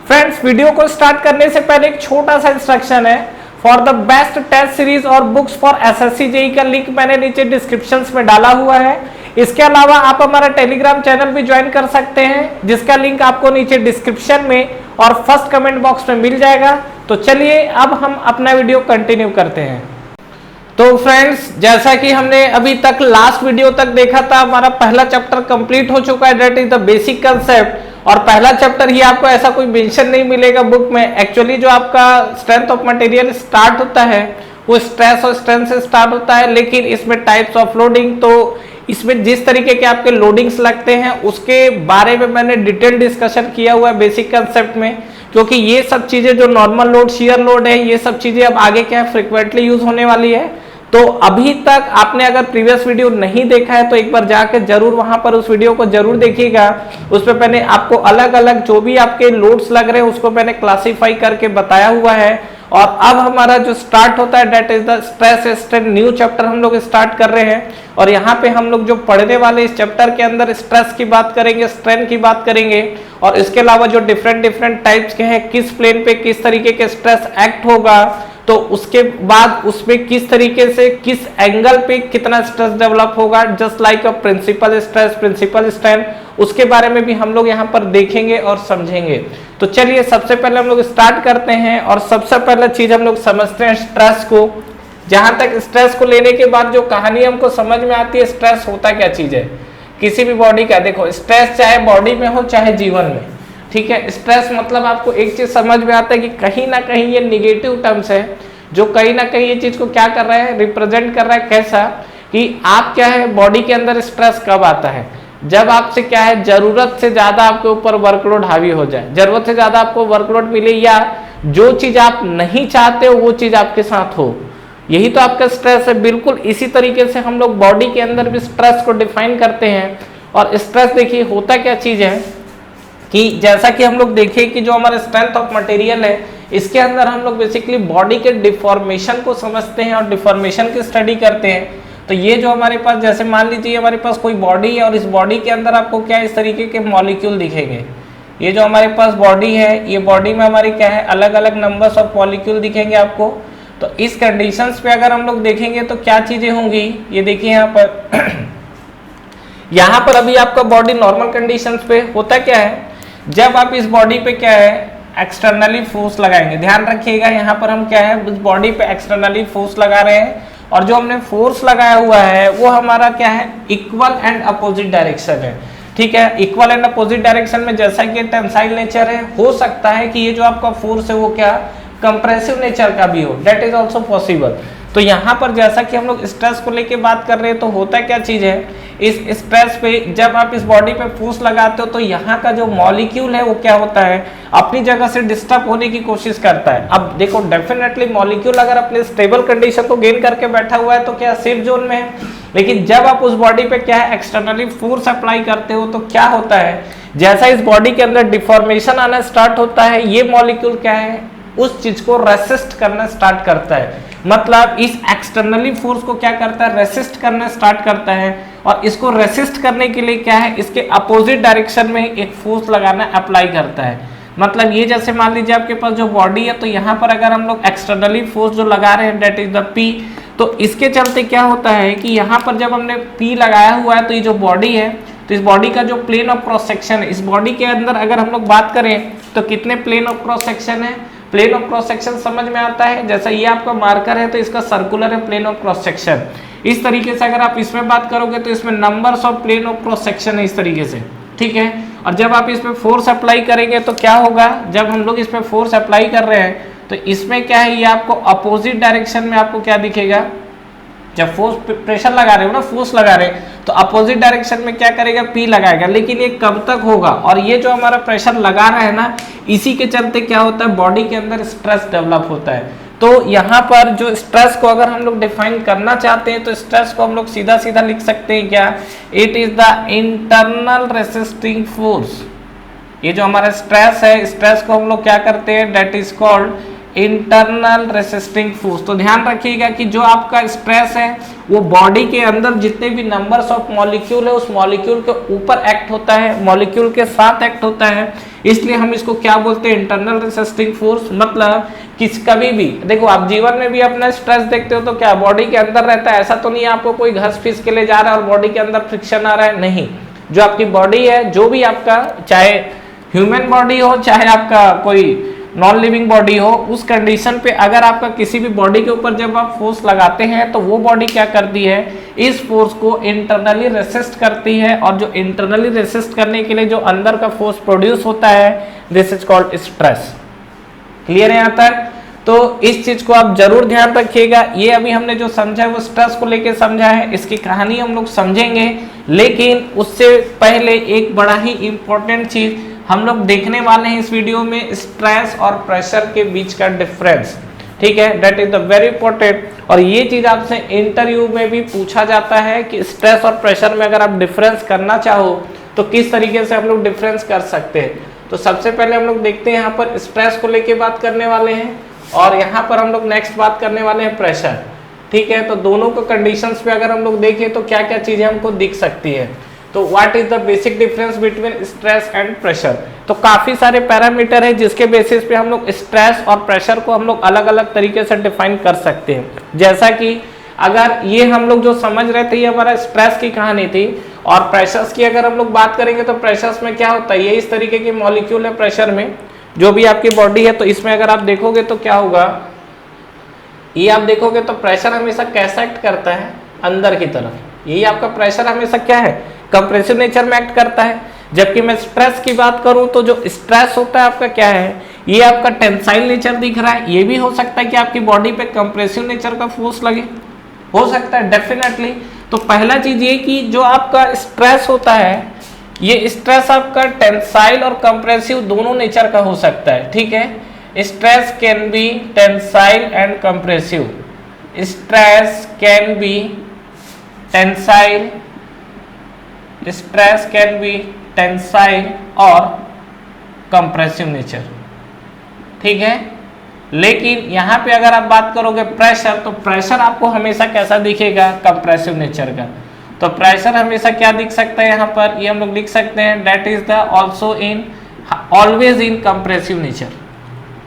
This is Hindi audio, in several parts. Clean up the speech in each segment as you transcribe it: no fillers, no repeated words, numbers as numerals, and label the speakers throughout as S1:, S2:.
S1: फ्रेंड्स, वीडियो को स्टार्ट करने से पहले एक छोटा सा इंस्ट्रक्शन है। For the best test series और बुक्स फॉर एसएससी जेईई का लिंक मैंने नीचे डिस्क्रिप्शन में डाला हुआ है। इसके अलावा आप हमारा टेलीग्राम चैनल भी ज्वाइन कर सकते हैं, जिसका लिंक आपको नीचे डिस्क्रिप्शन में और फर्स्ट कमेंट बॉक्स में मिल जाएगा। तो चलिए अब हम अपना वीडियो कंटिन्यू करते हैं। तो फ्रेंड्स, जैसा कि हमने अभी तक लास्ट वीडियो तक देखा था, हमारा पहला चैप्टर कंप्लीट हो चुका है, that is the basic concept. और पहला चैप्टर ही आपको ऐसा कोई मेंशन नहीं मिलेगा बुक में। एक्चुअली जो आपका स्ट्रेंथ ऑफ मटेरियल स्टार्ट होता है वो स्ट्रेस और स्ट्रेंथ से स्टार्ट होता है, लेकिन इसमें टाइप्स ऑफ लोडिंग, तो इसमें जिस तरीके के आपके लोडिंग्स लगते हैं उसके बारे में मैंने डिटेल डिस्कशन किया हुआ है बेसिक कंसेप्ट में। क्योंकि ये सब चीजें जो नॉर्मल लोड, शियर लोड है, ये सब चीजें अब आगे क्या है फ्रिक्वेंटली यूज होने वाली है। तो अभी तक आपने अगर प्रीवियस वीडियो नहीं देखा है तो एक बार जाकर जरूर वहां पर उस वीडियो को जरूर देखिएगा। उस पर मैंने आपको अलग अलग जो भी आपके लोड्स लग रहे हैं उसको मैंने क्लासिफाई करके बताया हुआ है। और अब हमारा जो स्टार्ट होता है that is the stress strain, new chapter हम लोग स्टार्ट कर रहे हैं। और यहाँ पे हम लोग जो पढ़ने वाले इस चैप्टर के अंदर स्ट्रेस की बात करेंगे, स्ट्रेन की बात करेंगे, और इसके अलावा जो डिफरेंट टाइप्स के हैं, किस प्लेन पे किस तरीके के स्ट्रेस एक्ट होगा, तो उसके बाद उसमें किस तरीके से किस एंगल पे कितना स्ट्रेस डेवलप होगा, just like a principal stress, principal strain, उसके बारे में भी हम लोग यहाँ पर देखेंगे और समझेंगे। तो चलिए सबसे पहले हम लोग स्टार्ट करते हैं। और सबसे पहला चीज हम लोग समझते हैं स्ट्रेस को। जहां तक स्ट्रेस को लेने के बाद जो कहानी हमको समझ में आती है, स्ट्रेस होता क्या चीज है किसी भी बॉडी का। देखो, स्ट्रेस चाहे बॉडी में हो चाहे जीवन में, ठीक है। स्ट्रेस मतलब आपको एक चीज समझ में आता है कि कहीं ना कहीं ये निगेटिव टर्म्स है, जो कहीं ना कहीं ये चीज को क्या कर रहा है, रिप्रेजेंट कर रहा है। कैसा कि आप क्या है, बॉडी के अंदर स्ट्रेस कब आता है, जब आपसे क्या है जरूरत से ज्यादा आपके ऊपर वर्कलोड हावी हो जाए, जरूरत से ज्यादा आपको वर्कलोड मिले, या जो चीज आप नहीं चाहते हो वो चीज आपके साथ हो, यही तो आपका स्ट्रेस है। बिल्कुल इसी तरीके से हम लोग बॉडी के अंदर भी स्ट्रेस को डिफाइन करते हैं। और स्ट्रेस देखिए होता क्या चीज है कि जैसा कि हम लोग देखें कि जो हमारा स्ट्रेंथ ऑफ मटेरियल है, इसके अंदर हम लोग बेसिकली बॉडी के डिफॉर्मेशन को समझते हैं और डिफॉर्मेशन की स्टडी करते हैं। तो ये जो हमारे पास, जैसे मान लीजिए हमारे पास कोई बॉडी है और इस बॉडी के अंदर आपको क्या इस तरीके के मॉलिक्यूल दिखेंगे। ये जो हमारे पास बॉडी है, ये बॉडी में हमारी क्या है अलग अलग नंबर्स ऑफ मॉलिक्यूल दिखेंगे आपको। तो इस कंडीशंस पे अगर हम लोग देखेंगे तो क्या चीजें होंगी, ये देखिए यहाँ पर यहाँ पर अभी आपका बॉडी नॉर्मल कंडीशंस पे होता क्या है, जब आप इस बॉडी पे क्या है एक्सटर्नली फोर्स लगाएंगे। ध्यान रखिएगा, यहाँ पर हम क्या है इस बॉडी पे एक्सटर्नली फोर्स लगा रहे हैं, और जो हमने फोर्स लगाया हुआ है वो हमारा क्या है इक्वल एंड अपोजिट डायरेक्शन है, ठीक है। इक्वल एंड अपोजिट डायरेक्शन में जैसा कि टेंसाइल नेचर है, हो सकता है कि ये जो आपका फोर्स है वो क्या कंप्रेसिव नेचर का भी हो, दैट इज ऑल्सो पॉसिबल। तो यहाँ पर जैसा कि हम लोग स्ट्रेस को लेके बात कर रहे हैं, तो होता क्या चीज है, इस स्ट्रेस पे जब आप इस बॉडी पे फोर्स लगाते हो तो यहाँ का जो मॉलिक्यूल है वो क्या होता है अपनी जगह से डिस्टर्ब होने की कोशिश करता है। अब देखो, डेफिनेटली मॉलिक्यूल अगर अपने स्टेबल कंडीशन को गेन करके बैठा हुआ है तो क्या सेफ जोन में है, लेकिन जब आप उस बॉडी पे क्या है एक्सटर्नली फोर्स अप्लाई करते हो तो क्या होता है, जैसा इस बॉडी के अंदर डिफॉर्मेशन आना स्टार्ट होता है, ये मॉलिक्यूल क्या है उस चीज को रेसिस्ट करना स्टार्ट करता है। मतलब इस एक्सटर्नली फोर्स को क्या करता है रेसिस्ट करना स्टार्ट करता है, और इसको रेसिस्ट करने के लिए क्या है इसके अपोजिट डायरेक्शन में एक फोर्स लगाना अप्लाई करता है। मतलब ये जैसे मान लीजिए आपके पास जो बॉडी है, तो यहाँ पर अगर हम लोग एक्सटर्नली फोर्स जो लगा रहे हैं दैट इज द पी, तो इसके चलते क्या होता है कि यहाँ पर जब हमने पी लगाया हुआ है तो ये जो बॉडी है, तो इस बॉडी का जो प्लेन ऑफ क्रॉस सेक्शन है, इस बॉडी के अंदर अगर हम लोग बात करें तो कितने प्लेन ऑफ क्रॉस सेक्शन है, प्लेन ऑफ क्रॉस सेक्शन समझ में आता है। जैसा ये आपका मार्कर है तो इसका सर्कुलर है प्लेन ऑफ क्रॉस सेक्शन। इस तरीके से अगर आप इसमें बात करोगे तो इसमें numbers of plane of cross section है इस तरीके से, ठीक है। और जब आप इसमें फोर्स अप्लाई करेंगे तो क्या होगा, जब हम लोग इसमें फोर्स अप्लाई कर रहे हैं तो इसमें क्या है ये आपको अपोजिट डायरेक्शन में आपको क्या दिखेगा, जब फोर्स प्रेशर लगा रहे हो ना, फोर्स लगा रहे हैं तो अपोजिट डायरेक्शन में क्या करेगा पी लगाएगा। लेकिन ये कब तक होगा, और ये जो हमारा प्रेशर लगा रहा है ना, इसी के चलते क्या होता है बॉडी के अंदर स्ट्रेस डेवलप होता है। तो यहाँ पर जो स्ट्रेस को अगर हम लोग डिफाइन करना चाहते हैं तो स्ट्रेस को हम लोग सीधा सीधा लिख सकते हैं क्या, it is the internal resisting force. ये जो हमारा स्ट्रेस है, स्ट्रेस को हम लोग क्या करते हैं that is called internal resisting force. तो ध्यान रखिएगा कि जो आपका स्ट्रेस है वो बॉडी के अंदर जितने भी नंबर्स ऑफ मॉलिक्यूल है उस मॉलिक्यूल के ऊपर एक्ट होता है, मॉलिक्यूल के साथ एक्ट होता है, इसलिए हम इसको क्या बोलते हैं, इंटरनल रेसिस्टिंग फोर्स। मतलब कि कभी भी देखो आप जीवन में भी अपना स्ट्रेस देखते हो तो क्या बॉडी के अंदर रहता है, ऐसा तो नहीं आपको कोई घस फीस के ले जा रहा है और बॉडी के अंदर फ्रिक्शन आ रहा है, नहीं। जो आपकी बॉडी है, जो भी आपका, चाहे ह्यूमन बॉडी हो चाहे आपका कोई नॉन लिविंग बॉडी हो, उस कंडीशन पे अगर आपका किसी भी बॉडी के ऊपर जब आप फोर्स लगाते हैं तो वो बॉडी क्या करती है, इस फोर्स को इंटरनली रेसिस्ट करती है, और जो इंटरनली रेसिस्ट करने के लिए जो अंदर का फोर्स प्रोड्यूस होता है, this is called stress. Clear है यहाँ तक? तो इस चीज को आप जरूर ध्यान रखिएगा। ये अभी हमने जो समझा है वो स्ट्रेस को लेके समझा है, इसकी कहानी हम लोग समझेंगे, लेकिन उससे पहले एक बड़ा ही इंपॉर्टेंट चीज हम लोग देखने वाले हैं इस वीडियो में, स्ट्रेस और प्रेशर के बीच का डिफरेंस। ठीक है, that is the very important. और ये चीज आपसे इंटरव्यू में भी पूछा जाता है कि स्ट्रेस और प्रेशर में अगर आप डिफरेंस करना चाहो तो किस तरीके से हम लोग डिफरेंस कर सकते हैं। तो सबसे पहले हम लोग देखते हैं, यहाँ पर स्ट्रेस को लेके बात करने वाले हैं और यहाँ पर हम लोग नेक्स्ट बात करने वाले हैं प्रेशर। ठीक है, तो दोनों को कंडीशंस पे अगर हम लोग देखें तो क्या क्या चीजें हमको दिख सकती है। तो what is the basic difference between stress and pressure. तो काफी सारे पैरामीटर है जिसके बेसिस पे हम लोग स्ट्रेस और प्रेशर को हम लोग अलग अलग तरीके से डिफाइन कर सकते हैं। जैसा कि अगर ये हम लोग जो समझ रहे थे ये हमारा स्ट्रेस की कहानी थी, और प्रेशर्स की अगर हम लोग बात करेंगे तो प्रेशर्स में क्या होता है, ये इस तरीके के मॉलिक्यूल है प्रेशर में, जो भी आपकी बॉडी है। तो इसमें अगर आप देखोगे तो क्या होगा, ये आप देखोगे तो प्रेशर हमेशा कैसा एक्ट करता है, अंदर की तरफ। यही आपका प्रेशर हमेशा क्या है, कंप्रेसिव नेचर में एक्ट करता है। जबकि मैं स्ट्रेस की बात करूं तो जो स्ट्रेस होता है आपका क्या है, ये आपका टेंसाइल नेचर दिख रहा है। ये भी हो सकता है कि आपकी बॉडी पे कंप्रेसिव नेचर का फोर्स लगे, हो सकता है डेफिनेटली। तो पहला चीज ये कि जो आपका स्ट्रेस होता है, ये स्ट्रेस आपका टेंसाइल और कंप्रेसिव दोनों नेचर का हो सकता है। ठीक है, stress can be tensile and compressive. Stress can be tensile, stress can be tensile और कंप्रेसिव नेचर। ठीक है, लेकिन यहाँ पे अगर आप बात करोगे प्रेशर, तो प्रेशर आपको हमेशा कैसा दिखेगा, कंप्रेसिव नेचर का। तो प्रेशर हमेशा क्या दिख सकता है यहाँ पर, ये हम लोग लिख सकते हैं that is the also in always in compressive nature.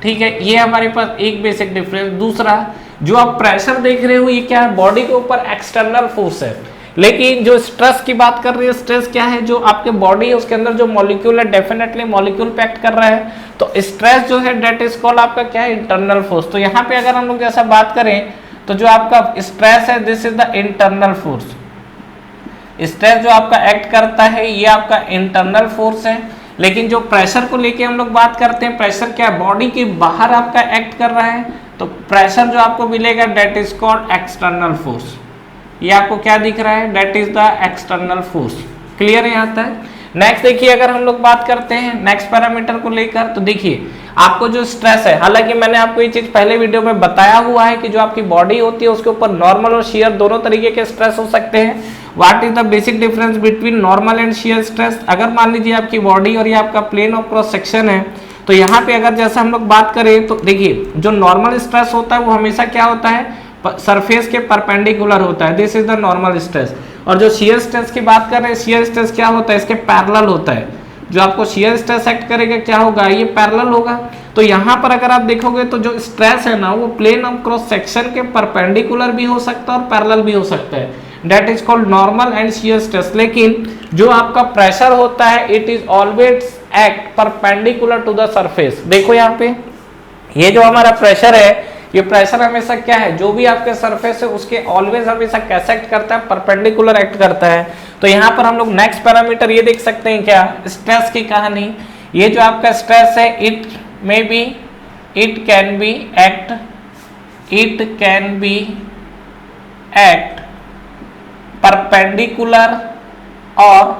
S1: ठीक है, ये हमारे पास एक बेसिक डिफरेंस। दूसरा, जो आप प्रेशर देख रहे हो ये क्या है, बॉडी के ऊपर एक्सटर्नल फोर्स है, लेकिन जो स्ट्रेस की बात कर रही है, स्ट्रेस क्या है, जो आपके बॉडी है उसके अंदर जो मॉलिक्यूल है डेफिनेटली मॉलिक्यूल पे एक्ट कर रहा है। तो स्ट्रेस जो है दैट इज कॉल्ड आपका क्या है, इंटरनल फोर्स। तो यहाँ पे अगर हम लोग जैसा बात करें तो जो आपका स्ट्रेस है this is the internal force. Stress जो आपका एक्ट करता है ये आपका इंटरनल फोर्स है, लेकिन जो प्रेशर को लेके हम लोग बात करते हैं, प्रेशर क्या बॉडी के बाहर आपका एक्ट कर रहा है, तो प्रेशर जो आपको मिलेगा that is called external force. ये आपको क्या दिख रहा है, that is the external force. Clear है यहाँ तक? नेक्स्ट देखिए, अगर हम लोग बात करते हैं नेक्स्ट पैरामीटर को लेकर, तो देखिए आपको जो स्ट्रेस है, हालांकि मैंने आपको ये चीज पहले वीडियो में बताया हुआ है कि जो आपकी बॉडी होती है उसके ऊपर नॉर्मल और शियर दोनों तरीके के स्ट्रेस हो सकते हैं। What is the basic difference between normal and shear stress. अगर मान लीजिए आपकी बॉडी और ये आपका प्लेन ऑफ क्रॉस सेक्शन है, तो यहाँ पे अगर जैसा हम लोग बात करें तो देखिए जो नॉर्मल स्ट्रेस होता है वो हमेशा क्या होता है, सरफेस के परपेंडिकुलर होता है, this is the normal stress. और जो शियर स्ट्रेस की बात कर रहे हैं, शियर स्ट्रेस क्या होता है, इसके पैरेलल होता है। जो आपको शियर स्ट्रेस एक्ट करेगा क्या होगा, ये पैरेलल होगा। तो यहाँ पर अगर आप देखोगे तो जो स्ट्रेस है ना वो प्लेन ऑफ क्रॉस सेक्शन के परपेंडिकुलर भी हो सकता है और पैरेलल भी हो सकता है, that is called normal and shear stress. लेकिन जो आपका प्रेशर होता है it is always act perpendicular to the surface. देखो यहाँ पे ये जो हमारा प्रेशर है, ये प्रेशर हमेशा क्या है, जो भी आपके सरफेस है उसके ऑलवेज हमेशा कैसे एक्ट करता है, परपेंडिकुलर एक्ट करता है। तो यहाँ पर हम लोग नेक्स्ट पैरामीटर ये देख सकते हैं क्या, स्ट्रेस की कहानी। ये जो आपका स्ट्रेस है it may be, it can be act, it can be act perpendicular और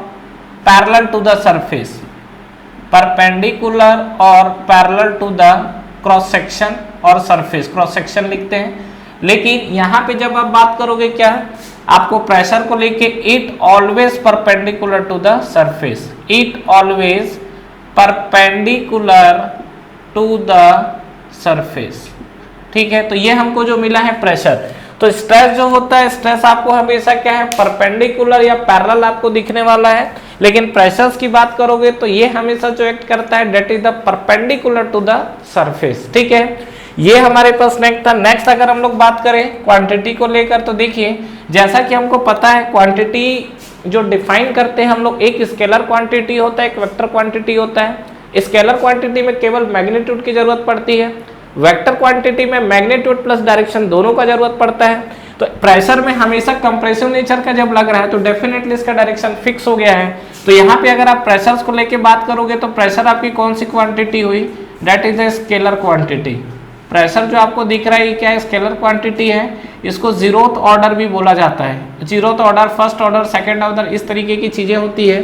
S1: parallel to the surface, perpendicular और parallel to the cross section और सरफेस, क्रॉस सेक्शन लिखते हैं। लेकिन यहाँ पे जब आप बात करोगे क्या, आपको प्रेशर को लेके it always perpendicular to the surface, it always perpendicular to the surface. ठीक है, तो ये हमको जो मिला है प्रेशर। तो स्ट्रेस जो होता है, स्ट्रेस आपको हमेशा क्या है, परपेंडिकुलर या पैरेलल आपको दिखने वाला है, लेकिन प्रेशर्स की बात करोगे तो ये हमेशा जो एक्ट करता है that is the perpendicular to the surface. ठीक है, ये हमारे पास नेक्स्ट था। नेक्स्ट अगर हम लोग बात करें क्वांटिटी को लेकर, तो देखिए जैसा कि हमको पता है क्वांटिटी जो डिफाइन करते हैं हम लोग, एक स्केलर क्वांटिटी होता है, एक वेक्टर क्वांटिटी होता है। स्केलर क्वांटिटी में केवल मैग्नीट्यूड की जरूरत पड़ती है, वेक्टर क्वांटिटी में मैग्नीट्यूड प्लस डायरेक्शन दोनों का जरूरत पड़ता है। तो प्रेशर में हमेशा कंप्रेसिव नेचर का जब लग रहा है तो डेफिनेटली इसका डायरेक्शन फिक्स हो गया है। तो यहाँ पे अगर आप प्रेशर्स को लेके बात करोगे तो प्रेशर आपकी कौन सी क्वांटिटी हुई, that is a scalar quantity. Pressure जो आपको दिख रहा है ये क्या है, स्केलर क्वांटिटी है। इसको जीरोथ ऑर्डर भी बोला जाता है, zeroth order, first order, second order, इस तरीके की चीजें होती है।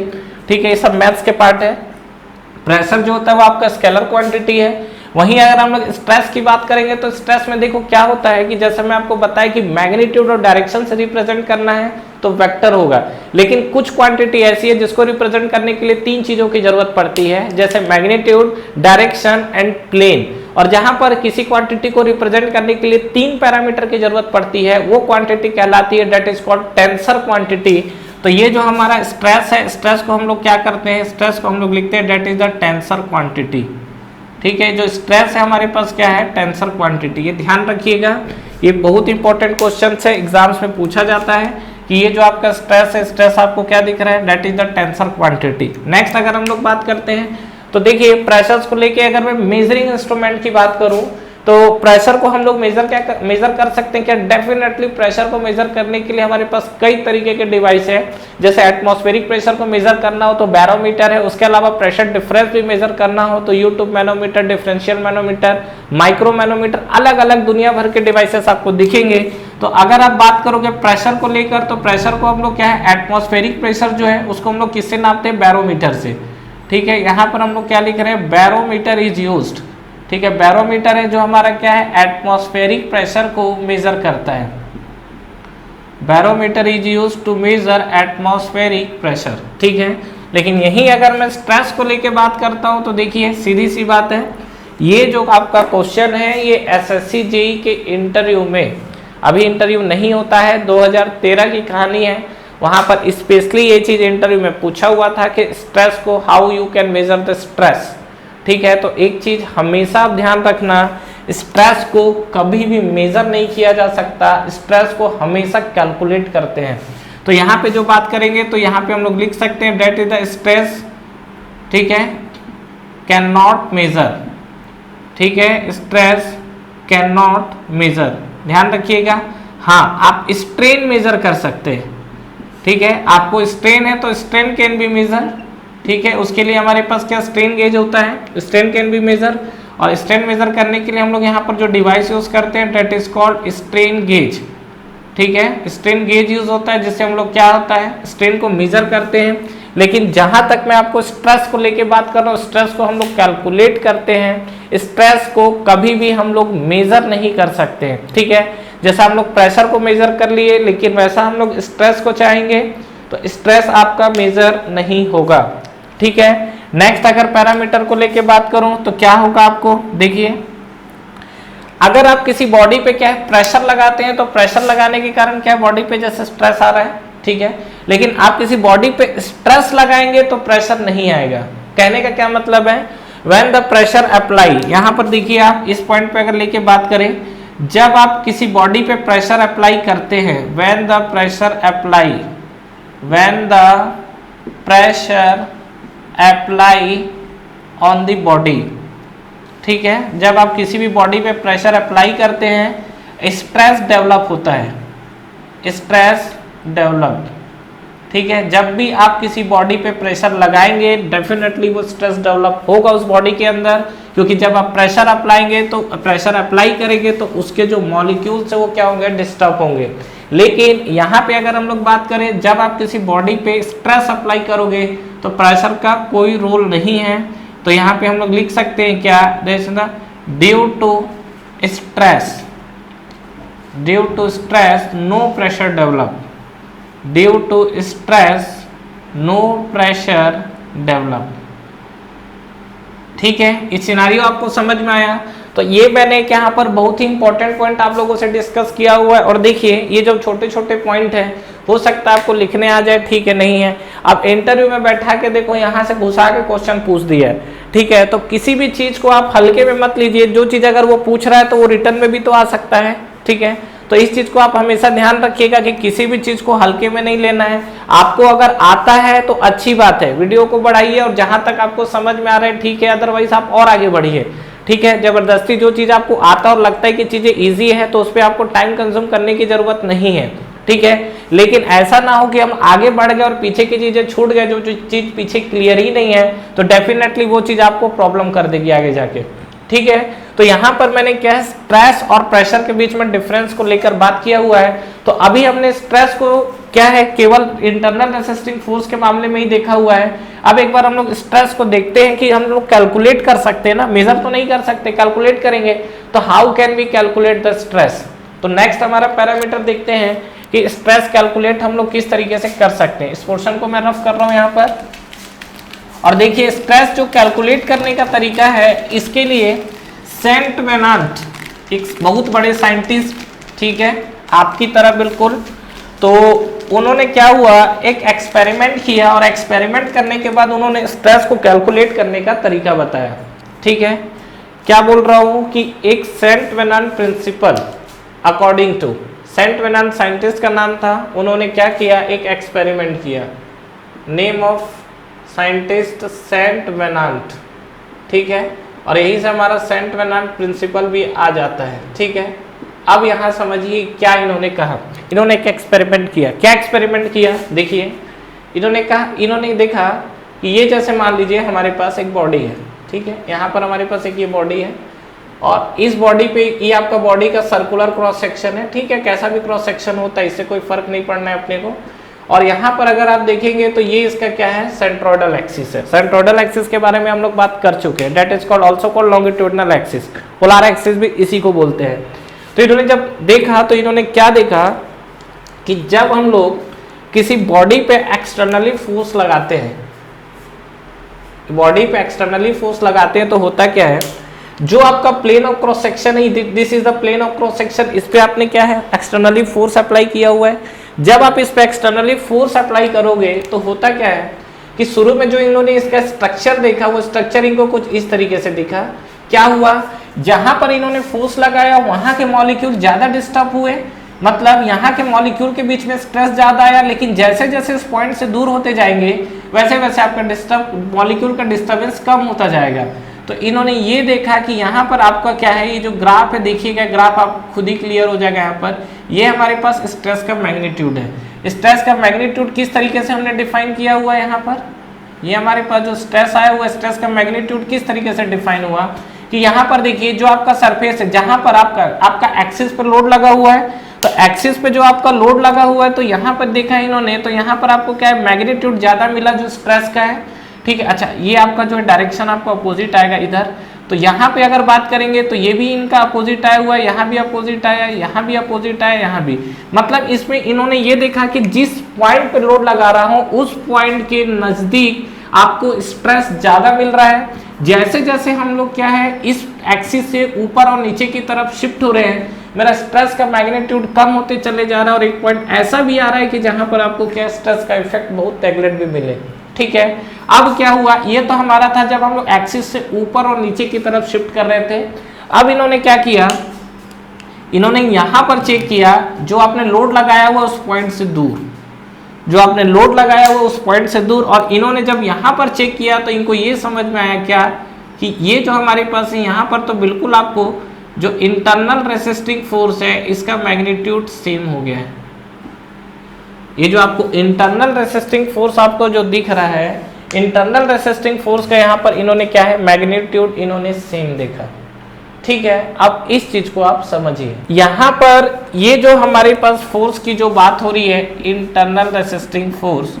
S1: ठीक है, ये सब मैथ्स के पार्ट है। प्रेशर जो होता है वो आपका स्केलर क्वांटिटी है। वहीं अगर हम लोग स्ट्रेस की बात करेंगे तो स्ट्रेस में देखो क्या होता है कि जैसे मैं आपको बताया कि मैग्नीट्यूड और डायरेक्शन से रिप्रेजेंट करना है तो वेक्टर होगा, लेकिन कुछ क्वांटिटी ऐसी है जिसको रिप्रेजेंट करने के लिए तीन चीजों की जरूरत पड़ती है, जैसे मैग्नीट्यूड, डायरेक्शन एंड प्लेन। और जहां पर किसी क्वांटिटी को रिप्रेजेंट करने के लिए तीन पैरामीटर की जरूरत पड़ती है वो क्वांटिटी कहलाती है that is called tensor quantity. तो ये जो हमारा स्ट्रेस है, स्ट्रेस को हम लोग क्या करते हैं, स्ट्रेस को हम लोग लिखते हैं that is the tensor quantity. ठीक है, जो स्ट्रेस है हमारे पास क्या है, टेंसर क्वांटिटी। ये ध्यान रखिएगा, ये बहुत इंपॉर्टेंट क्वेश्चन है, एग्जाम्स में पूछा जाता है कि ये जो आपका स्ट्रेस है, स्ट्रेस आपको क्या दिख रहा है, that is the tensor quantity. Next अगर हम लोग बात करते हैं तो देखिए प्रेशर्स को लेके अगर मैं मेजरिंग इंस्ट्रूमेंट की बात करूं तो प्रेशर को हम लोग मेजर कर सकते हैं क्या, डेफिनेटली प्रेशर को मेजर करने के लिए हमारे पास कई तरीके के डिवाइस है। जैसे एटमॉस्फेरिक प्रेशर को मेजर करना हो तो बैरोमीटर है, उसके अलावा प्रेशर डिफरेंस भी मेजर करना हो तो U tube manometer, differential manometer, micro manometer, अलग अलग दुनिया भर के डिवाइसेस आपको दिखेंगे। तो अगर आप बात करोगे प्रेशर को लेकर तो प्रेशर को हम लोग क्या है, एटमॉस्फेरिक प्रेशर जो है उसको हम लोग किससे नापते हैं, बैरोमीटर से। ठीक है, यहाँ पर हम लोग क्या लिख रहे हैं, बैरोमीटर इज यूज्ड। ठीक है, बैरोमीटर है जो हमारा क्या है, एटमॉस्फेरिक प्रेशर को मेजर करता है। Barometer is used to measure atmospheric pressure. ठीक है, लेकिन यही अगर मैं स्ट्रेस को लेके बात करता हूं तो देखिए सीधी सी बात है, ये जो आपका क्वेश्चन है ये एसएससी जेई के इंटरव्यू में, अभी इंटरव्यू नहीं होता है, 2013 की कहानी है, वहां पर स्पेशली ये चीज इंटरव्यू में पूछा हुआ था कि स्ट्रेस को how you can measure the stress. ठीक है, तो एक चीज हमेशा आप ध्यान रखना, स्ट्रेस को कभी भी मेजर नहीं किया जा सकता, स्ट्रेस को हमेशा कैलकुलेट करते हैं। तो यहाँ पे जो बात करेंगे तो यहाँ पे हम लोग लिख सकते हैं दैट इज द स्ट्रेस, ठीक है, कैन नॉट मेजर। ठीक है, स्ट्रेस कैन नॉट मेजर, ध्यान रखिएगा। हाँ, आप स्ट्रेन मेजर कर सकते हैं। ठीक है, आपको स्ट्रेन है तो स्ट्रेन कैन बी मेजर। ठीक है, उसके लिए हमारे पास क्या स्ट्रेन गेज होता है, स्ट्रेन कैन बी मेजर। और स्ट्रेन मेजर करने के लिए हम लोग यहाँ पर जो डिवाइस यूज करते हैं that is called strain gauge. ठीक है, स्ट्रेन गेज यूज होता है जिससे हम लोग क्या होता है, स्ट्रेन को मेजर करते हैं। लेकिन जहां तक मैं आपको स्ट्रेस को लेके बात कर रहा हूँ, स्ट्रेस को हम लोग कैलकुलेट करते हैं, स्ट्रेस को कभी भी हम लोग मेजर नहीं कर सकते हैं। ठीक है, जैसा हम लोग प्रेशर को मेजर कर लिए, लेकिन वैसा हम लोग स्ट्रेस को चाहेंगे तो स्ट्रेस आपका मेजर नहीं होगा। ठीक है, नेक्स्ट अगर पैरामीटर को लेके बात करूं तो क्या होगा, आपको देखिए अगर आप किसी बॉडी पे क्या है प्रेशर लगाते हैं तो प्रेशर लगाने के कारण क्या है, बॉडी पे जैसे स्ट्रेस आ रहा है। ठीक है, लेकिन आप किसी बॉडी पे स्ट्रेस लगाएंगे तो प्रेशर नहीं आएगा। कहने का क्या मतलब है, व्हेन द प्रेशर अप्लाई, यहाँ पर देखिए आप इस पॉइंट पे अगर लेके बात करें, जब आप किसी बॉडी पे प्रेशर अप्लाई करते हैं, when the pressure apply, when the pressure apply on the body. ठीक है, जब आप किसी भी बॉडी पे प्रेशर अप्लाई करते हैं स्ट्रेस डेवलप होता है, स्ट्रेस डेवलप्ड। ठीक है, जब भी आप किसी बॉडी पे प्रेशर लगाएंगे डेफिनेटली वो स्ट्रेस डेवलप होगा उस बॉडी के अंदर, क्योंकि जब आप प्रेशर अप्लाएंगे तो प्रेशर अप्लाई करेंगे तो उसके जो मॉलिक्यूल्स है वो क्या होंगे, डिस्टर्ब होंगे। लेकिन यहाँ पे अगर हम लोग बात करें, जब आप किसी बॉडी पे स्ट्रेस अप्लाई करोगे तो प्रेशर का कोई रोल नहीं है। तो यहाँ पे हम लोग लिख सकते हैं क्या, due to stress, due to stress no pressure develop, due to stress no pressure develop. ठीक है, इस सिनारियो आपको समझ में आया। तो ये मैंने यहाँ पर बहुत ही इंपॉर्टेंट पॉइंट आप लोगों से डिस्कस किया हुआ है। और देखिए ये जो छोटे छोटे पॉइंट हैं हो सकता है आपको लिखने आ जाए, ठीक है, नहीं है आप इंटरव्यू में बैठा के देखो, यहाँ से घुसा के क्वेश्चन पूछ दिया है, ठीक है। तो किसी भी चीज को आप हल्के में मत लीजिए, जो चीज अगर वो पूछ रहा है तो वो रिटर्न में भी तो आ सकता है, ठीक है। तो इस चीज को आप हमेशा ध्यान रखिएगा कि किसी भी चीज को हल्के में नहीं लेना है। आपको अगर आता है तो अच्छी बात है, वीडियो को बढ़ाइए और जहां तक आपको समझ में आ रहा है ठीक है, अदरवाइज आप और आगे बढ़िए, ठीक है। जबरदस्ती जो चीज आपको आता और लगता है कि चीजें इजी है तो उस पर आपको टाइम कंज्यूम करने की जरूरत नहीं है, ठीक है। लेकिन ऐसा ना हो कि हम आगे बढ़ गए और पीछे की चीजें छूट गए, जो चीज पीछे क्लियर ही नहीं है तो डेफिनेटली वो चीज आपको प्रॉब्लम कर देगी आगे जाके, ठीक है। तो यहाँ पर मैंने क्या है स्ट्रेस और प्रेशर के बीच में डिफरेंस को लेकर बात किया हुआ है। तो अभी हमने स्ट्रेस को क्या है केवल इंटरनल रेसिस्टिंग फोर्स के मामले में ही देखा हुआ है। अब एक बार हम लोग स्ट्रेस को देखते हैं कि हम लोग कैलकुलेट कर सकते हैं ना, मेजर तो नहीं कर सकते, कैलकुलेट करेंगे। तो how can we calculate the stress? तो नेक्स्ट हमारा पैरामीटर देखते हैं कि स्ट्रेस कैलकुलेट हम लोग किस तरीके से कर सकते हैं। इस पोर्शन को मैं रफ कर रहा हूं यहाँ पर, और देखिए स्ट्रेस जो कैलकुलेट करने का तरीका है, इसके लिए सेंट वेनांट एक बहुत बड़े साइंटिस्ट, ठीक है, आपकी तरह बिल्कुल, तो उन्होंने क्या हुआ एक एक्सपेरिमेंट किया और एक्सपेरिमेंट करने के बाद उन्होंने स्ट्रेस को कैलकुलेट करने का तरीका बताया, ठीक है। क्या बोल रहा हूं कि एक Saint Venant principle, according to Saint Venant scientist का नाम था, उन्होंने क्या किया एक एक्सपेरिमेंट किया, name of scientist Saint Venant, ठीक है। और यही से हमारा सेंट वेनांट प्रिंसिपल भी आ जाता है, ठीक है। अब यहाँ समझिए क्या इन्होंने कहा, इन्होंने एक एक्सपेरिमेंट किया। क्या एक्सपेरिमेंट किया? देखिए इन्होंने कहा, इन्होंने देखा कि ये जैसे मान लीजिए हमारे पास एक बॉडी है, ठीक है, यहाँ पर हमारे पास एक ये बॉडी है और इस बॉडी पे ये आपका बॉडी का सर्कुलर क्रॉस सेक्शन है, ठीक है, कैसा भी क्रॉस सेक्शन होता है इससे कोई फर्क नहीं पड़ना है अपने को। और यहाँ पर अगर आप देखेंगे तो ये इसका क्या है सेंट्रोइडल एक्सिस है। सेंट्रोइडल एक्सिस के बारे में हम लोग बात कर चुके हैं, that is called also called longitudinal axis, polar axis भी इसी को बोलते हैं। तो इन्होंने जब देखा तो इन्होंने क्या देखा कि जब हम लोग किसी बॉडी पे एक्सटर्नली फोर्स लगाते हैं, बॉडी पे एक्सटर्नली फोर्स लगाते हैं तो होता क्या है, जो आपका प्लेन ऑफ क्रॉस सेक्शन है, this is the plane of cross section, इस पे आपने क्या है एक्सटर्नली फोर्स अप्लाई किया हुआ है। जब आप इस पे एक्सटर्नली फोर्स अप्लाई करोगे तो होता क्या है कि शुरू में जो इन्होंने इसका स्ट्रक्चर देखा वो स्ट्रक्चर इनको कुछ इस तरीके से दिखा। क्या हुआ, जहां पर इन्होंने फोर्स लगाया वहां के मॉलिक्यूल ज्यादा डिस्टर्ब हुए, मतलब यहाँ के मॉलिक्यूल के बीच में स्ट्रेस ज्यादा आया, लेकिन जैसे जैसे इस पॉइंट से दूर होते जाएंगे वैसे वैसे आपका मॉलिक्यूल का डिस्टर्बेंस कम होता जाएगा। तो इन्होंने ये देखा कि यहाँ पर आपका क्या है, ये जो ग्राफ है देखिएगा, ग्राफ आप खुद ही क्लियर हो जाएगा। यहाँ पर ये हमारे पास स्ट्रेस का मैग्नीट्यूड है। स्ट्रेस का मैग्नीट्यूड किस तरीके से हमने डिफाइन किया हुआ है, यहाँ पर ये हमारे पास जो स्ट्रेस आया हुआ स्ट्रेस का मैग्नीट्यूड किस तरीके से डिफाइन हुआ कि यहाँ पर देखिए जो आपका सरफेस है, जहां पर आपका एक्सिस पर लोड लगा हुआ है, तो एक्सिस पे जो आपका लोड लगा हुआ है तो यहाँ पर देखा इन्होंने, तो यहाँ पर आपको क्या है मैग्नीट्यूड ज्यादा मिला जो स्ट्रेस का है, ठीक है। अच्छा ये आपका जो डायरेक्शन आपका अपोजिट आएगा इधर, तो यहाँ पे अगर बात करेंगे तो ये भी इनका अपोजिट आया हुआ है, यहाँ भी अपोजिट आया, यहाँ भी अपोजिट आया, यहाँ भी, मतलब इसमें इन्होंने ये देखा कि जिस पॉइंट पे लोड लगा रहा हूँ उस पॉइंट के नजदीक आपको स्ट्रेस ज्यादा मिल रहा है। जैसे जैसे हम लोग क्या है इस एक्सिस से ऊपर और नीचे की तरफ शिफ्ट हो रहे हैं, मेरा स्ट्रेस का मैग्नीट्यूड कम होते चले जा रहा है और एक पॉइंट ऐसा भी आ रहा है कि जहां पर आपको क्या स्ट्रेस का इफेक्ट बहुत नेगलेक्ट भी मिले, ठीक है। अब क्या हुआ, ये तो हमारा था जब हम लोग एक्सिस से ऊपर और नीचे की तरफ शिफ्ट कर रहे थे। अब इन्होंने क्या किया, इन्होंने यहां पर चेक किया जो आपने लोड लगाया हुआ उस पॉइंट से दूर, जो आपने लोड लगाया हुआ उस पॉइंट से दूर, और इन्होंने जब यहाँ पर चेक किया तो इनको ये समझ में आया क्या कि ये जो हमारे पास है यहाँ पर तो बिल्कुल आपको जो इंटरनल रेसिस्टिंग फोर्स है इसका मैग्नीट्यूड सेम हो गया है। ये जो आपको इंटरनल रेसिस्टिंग फोर्स आपको जो दिख रहा है, इंटरनल रेसिस्टिंग फोर्स का यहाँ पर इन्होंने क्या है मैग्नीट्यूड इन्होंने सेम देखा, ठीक है। अब इस चीज को आप समझिए, यहाँ पर ये जो हमारे पास फोर्स की जो बात हो रही है इंटरनल रेसिस्टिंग फोर्स,